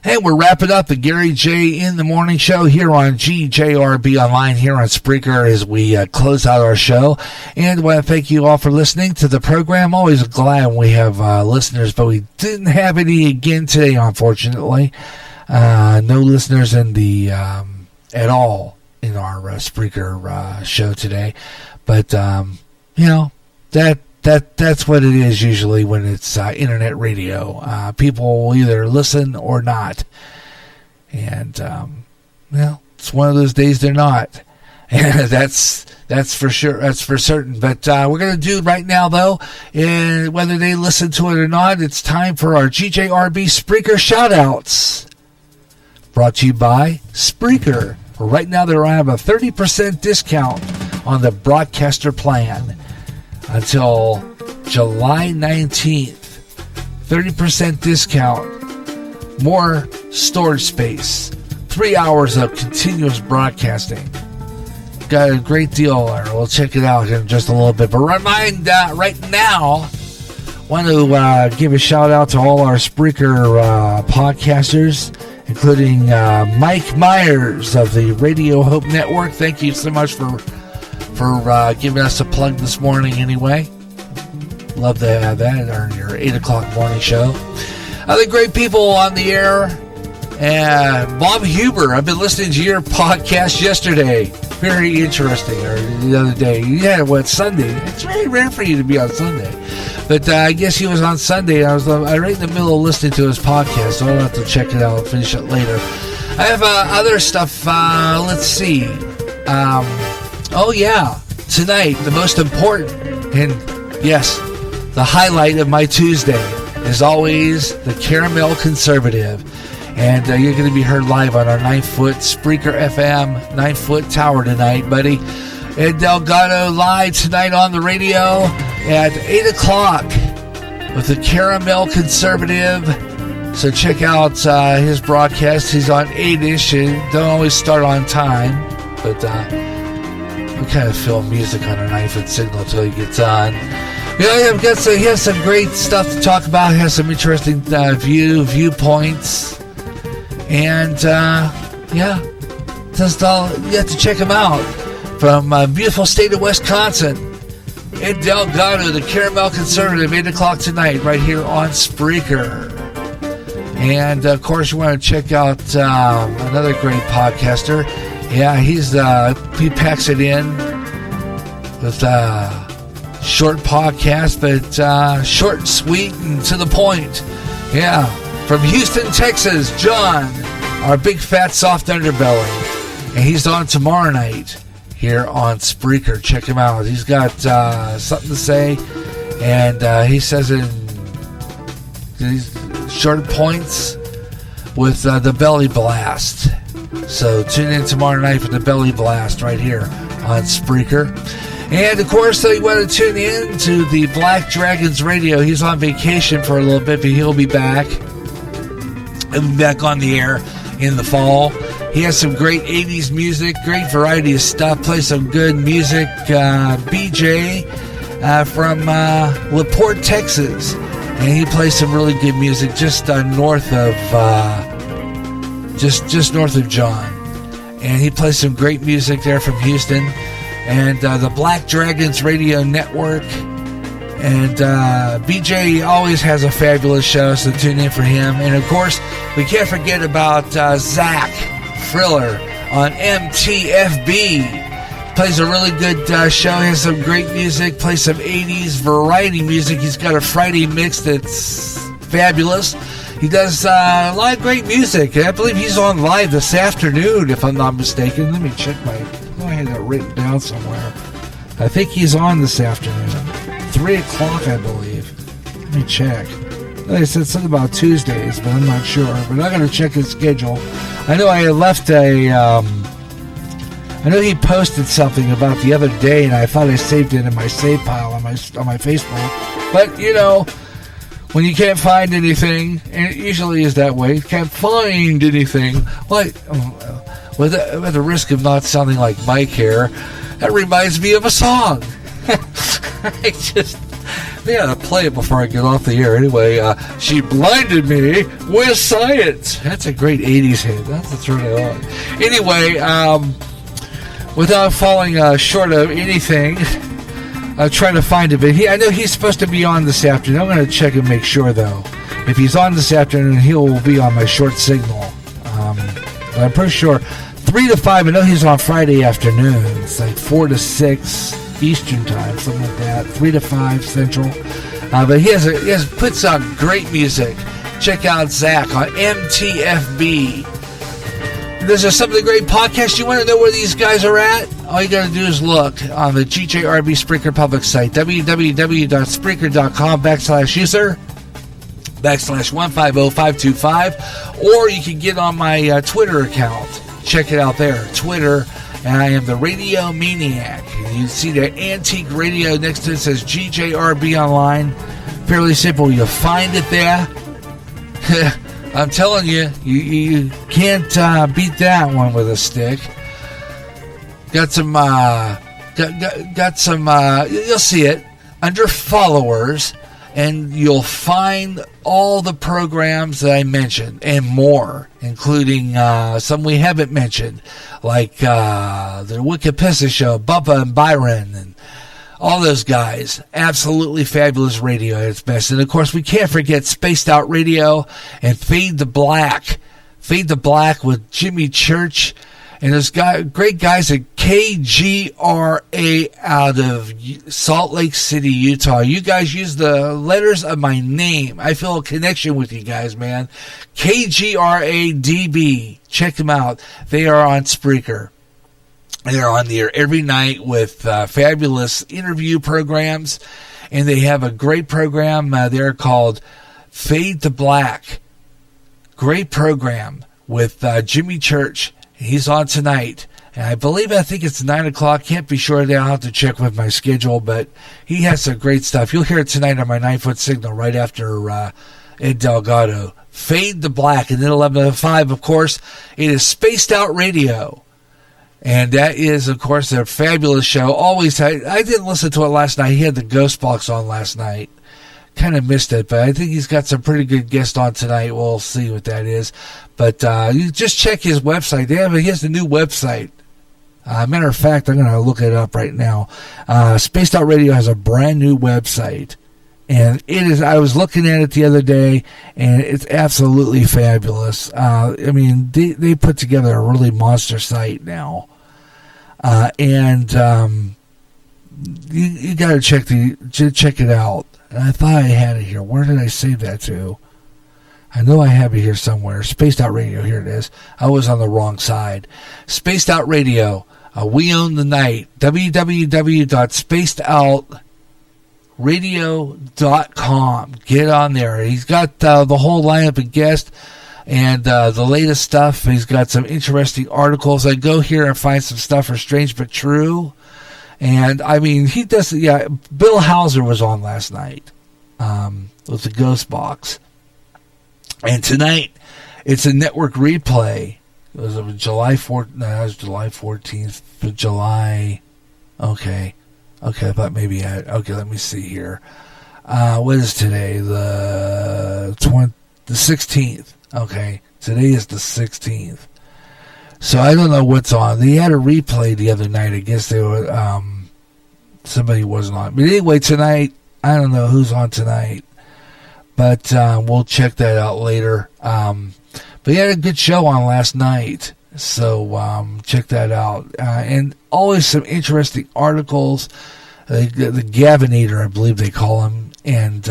And we're wrapping up the Gary J. in the Morning Show here on GJRB Online here on Spreaker as we close out our show. And I want to thank you all for listening to the program. Always glad when we have listeners, but we didn't have any again today, unfortunately. No listeners in the at all in our Spreaker show today. But, that's what it is usually when it's internet radio. People will either listen or not. And, it's one of those days they're not. And that's for sure. That's for certain. But we're going to do right now, though, and whether they listen to it or not, it's time for our GJRB Spreaker shout-outs. Brought to you by Spreaker. Right now, they're have a 30% discount on the broadcaster plan until July 19th. 30% discount. More storage space. 3 hours of continuous broadcasting. Got a great deal there. We'll check it out in just a little bit. But right now, want to give a shout out to all our Spreaker podcasters, including Mike Myers of the Radio Hope Network. Thank you so much for giving us a plug this morning anyway. Love to have that on your 8 o'clock morning show. Other great people on the air. Bob Huber, I've been listening to your podcast yesterday. Very interesting. Or the other day. Yeah, Sunday? It's very rare for you to be on Sunday. But I guess he was on Sunday. I was right in the middle of listening to his podcast, so I'll have to check it out and finish it later. I have other stuff. Let's see. Tonight, the most important, and yes, the highlight of my Tuesday is always the Caramel Conservative. And you're going to be heard live on our 9-foot Spreaker FM 9-foot tower tonight, buddy. Ed Delgado live tonight on the radio at 8 o'clock with the Caramel Conservative. So check out his broadcast. He's on 8-ish. Don't always start on time, but we kind of film music on a 9-foot signal until he gets on. He has some great stuff to talk about. He has some interesting viewpoints. And, just all, you have to check him out. From beautiful state of Wisconsin, Ed Delgado, the Caramel Conservative, 8 o'clock tonight, right here on Spreaker. And, of course, you want to check out another great podcaster. Yeah, he packs it in with short podcast, but short and sweet and to the point. Yeah, from Houston, Texas, John, our big fat soft underbelly. And he's on tomorrow night here on Spreaker. Check him out. He's got something to say, and he says it in these short points with the Belly Blast. So tune in tomorrow night for the Belly Blast right here on Spreaker. And, of course, you want to tune in to the Black Dragons Radio. He's on vacation for a little bit, but he'll be back. He'll be back on the air in the fall. He has some great 80s music, great variety of stuff, plays some good music. BJ from LaPorte, Texas. And he plays some really good music just north of just north of John. And he plays some great music there from Houston. And the Black Dragons Radio Network. And BJ always has a fabulous show, so tune in for him. And, of course, we can't forget about Zach Friller on MTFB. Plays a really good show, has some great music, plays some 80s variety music. He's got a Friday mix that's fabulous. He does a lot of great music. I believe he's on live this afternoon, if I'm not mistaken. Let me check I had that written down somewhere. I think he's on this afternoon. 3 o'clock, I believe. Let me check. Like I said something about Tuesdays, but I'm not sure. But I'm going to check his schedule. I know I left I know he posted something about the other day, and I thought I saved it in my save pile on my Facebook. But, when you can't find anything, and it usually is that way, you can't find anything, with the risk of not sounding like Mike here, that reminds me of a song. Yeah, play it before I get off the air. Anyway, she blinded me with science. That's a great 80s hit. That's to turn it on. Anyway, without falling short of anything, trying to find it. But I know he's supposed to be on this afternoon. I'm going to check and make sure, though. If he's on this afternoon, he will be on my short signal. But I'm pretty sure 3 to 5. I know he's on Friday afternoons, like 4 to 6. Eastern time, something like that, 3 to 5 Central. But he puts out great music. Check out Zach on MTFB. There's some of the great podcasts. You want to know where these guys are at? All you got to do is look on the GJRB Spreaker public site, www.spreaker.com/user/150-525, or you can get on my Twitter account. Check it out there, Twitter. And I am the Radio Maniac. You see the antique radio next to it says GJRB Online. Fairly simple. You'll find it there. I'm telling you, you can't beat that one with a stick. Got some, you'll see it under followers, and you'll find all the programs that I mentioned and more, including some we haven't mentioned, like the Wicked Pissa Show, Bubba and Byron, and all those guys. Absolutely fabulous radio at its best. And, of course, we can't forget Spaced Out Radio and Fade to Black. Fade to Black with Jimmy Church. And those great guys at KGRA out of Salt Lake City, Utah. You guys use the letters of my name. I feel a connection with you guys, man. KGRA-DB. Check them out. They are on Spreaker. They're on the air every night with fabulous interview programs. And they have a great program there called Fade to Black. Great program with Jimmy Church. He's on tonight, and I think it's 9 o'clock. Can't be sure. I'll have to check with my schedule, but he has some great stuff. You'll hear it tonight on my 9-foot signal right after Ed Delgado. Fade to Black, and then 11 to 5, of course, it is Spaced Out Radio, and that is, of course, a fabulous show. Always, I didn't listen to it last night. He had the Ghost Box on last night. Kind of missed it, but I think he's got some pretty good guests on tonight. We'll see what that is. But you just check his website. He has a new website. Matter of fact, I'm going to look it up right now. Spaced Out Radio has a brand new website. And it is. I was looking at it the other day, and it's absolutely fabulous. They put together a really monster site now. You got to check it out. And I thought I had it here. Where did I save that to? I know I have it here somewhere. Spaced Out Radio. Here it is. I was on the wrong side. Spaced Out Radio. We own the night. www.spacedoutradio.com. Get on there. He's got the whole lineup of guests and the latest stuff. He's got some interesting articles. I go here and find some stuff for Strange But True. And, he does, Bill Hauser was on last night with the Ghost Box. And tonight, it's a network replay. It was July 4th. No, that was July 14th. But July, okay, I thought maybe let me see here. What is today? The 16th. Okay, today is the 16th. So I don't know what's on. They had a replay the other night. I guess they were somebody wasn't on. But anyway, tonight, I don't know who's on tonight. But we'll check that out later. But he had a good show on last night. So check that out. And always some interesting articles. The Gavinator, I believe they call him. And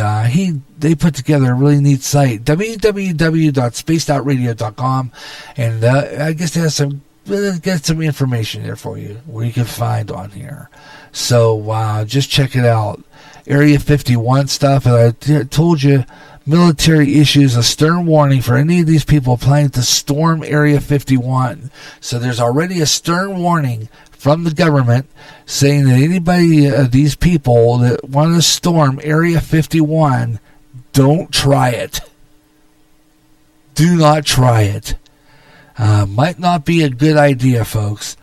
they put together a really neat site, www.spacedoutradio.com, and I guess they have get some information there for you where you can find on here. So just check it out. Area 51 stuff, and I told you, military issues a stern warning for any of these people planning to storm Area 51. So there's already a stern warning from the government saying that anybody, these people that want to storm Area 51, don't try it. Do not try it. Might not be a good idea, folks.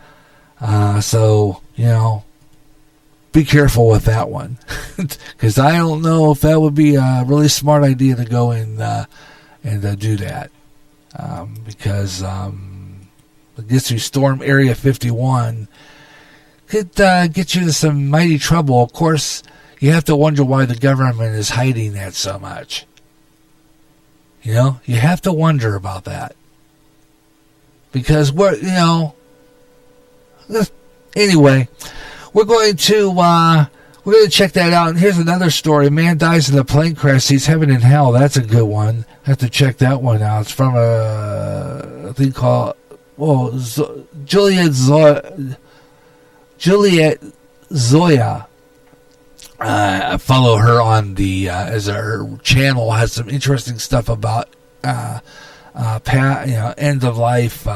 So, be careful with that one, because I don't know if that would be a really smart idea to go and do that, because it gets you Storm Area 51 could get you into some mighty trouble. Of course, you have to wonder why the government is hiding that so much. You know, you have to wonder about that, because anyway, we're going to check that out. And here's another story: man dies in a plane crash, sees heaven and hell. That's a good one. I have to check that one out. It's from a thing called Juliet Zoya. I follow her on the as her channel has some interesting stuff about end of life,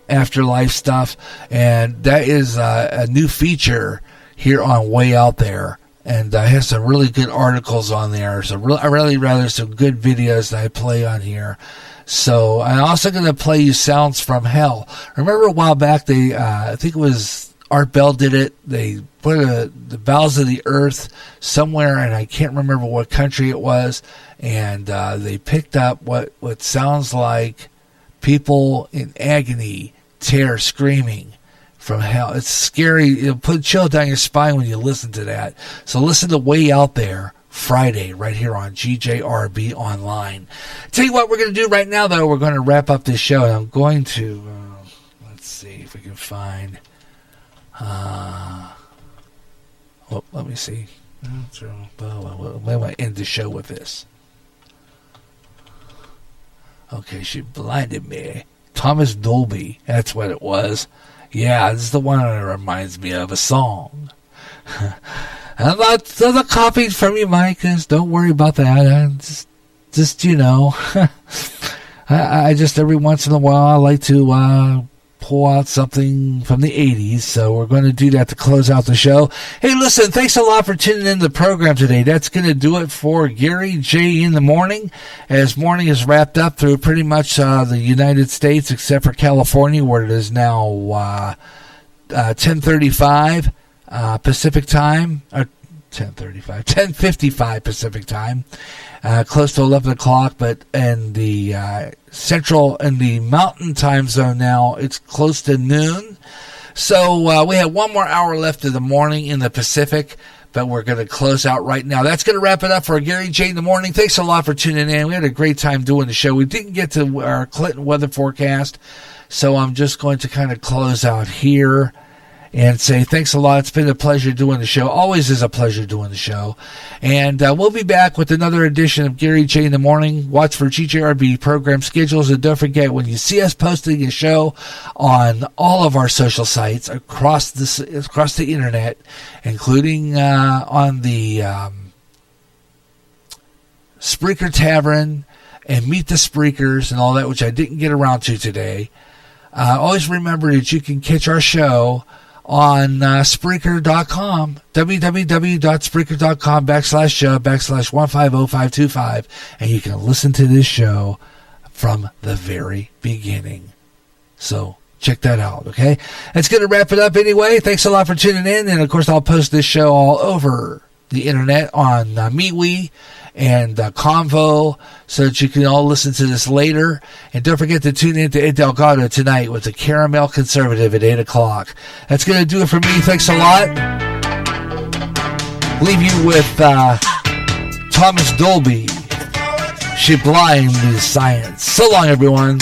afterlife stuff, and that is a new feature here on Way Out There, and has some really good articles on there. So rather some good videos that I play on here. So I'm also going to play you sounds from hell. Remember a while back, they I think it was Art Bell did it. They put the bowels of the earth somewhere, and I can't remember what country it was, and they picked up what sounds like people in agony, terror, screaming from hell. It's scary. It'll put a chill down your spine when you listen to that. So listen to Way Out There Friday right here on GJRB Online. Tell you what we're going to do right now, though. We're going to wrap up this show, and I'm going to let's see if we can find let me see. I want to end the show with this. Okay, she blinded me. Thomas Dolby, that's what it was. Yeah, this is the one that reminds me of a song. I'm not copying from you, Mike. Don't worry about that. Just I just every once in a while I like to pull out something from the 80s, so we're going to do that to close out the show. Hey, listen, thanks a lot for tuning in to the program today. That's going to do it for Gary J. in the morning, as morning is wrapped up through pretty much the United States, except for California, where it is now 10:35 Pacific time, or 10:55 Pacific time, close to 11 o'clock, but in the central and the mountain time zone now, it's close to noon. So we have one more hour left of the morning in the Pacific, but we're going to close out right now. That's going to wrap it up for Gary J. in the morning. Thanks a lot for tuning in. We had a great time doing the show. We didn't get to our Clinton weather forecast, so I'm just going to kind of close out here and say thanks a lot. It's been a pleasure doing the show. Always is a pleasure doing the show. And we'll be back with another edition of Gary J. in the morning. Watch for GJRB program schedules. And don't forget, when you see us posting a show on all of our social sites across the internet, including on the Spreaker Tavern and Meet the Spreakers and all that, which I didn't get around to today, always remember that you can catch our show on Spreaker.com, www.spreaker.com/show/150525, and you can listen to this show from the very beginning. So check that out, okay? That's going to wrap it up anyway. Thanks a lot for tuning in, and of course I'll post this show all over the internet on MeWe and Convo, so that you can all listen to this later. And don't forget to tune in to Ed Delgado tonight with the Caramel Conservative at 8 o'clock. That's going to do it for me. Thanks a lot. Leave you with Thomas Dolby, She Blinds Science. So long, everyone.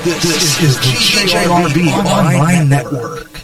This is the JRB Online Network.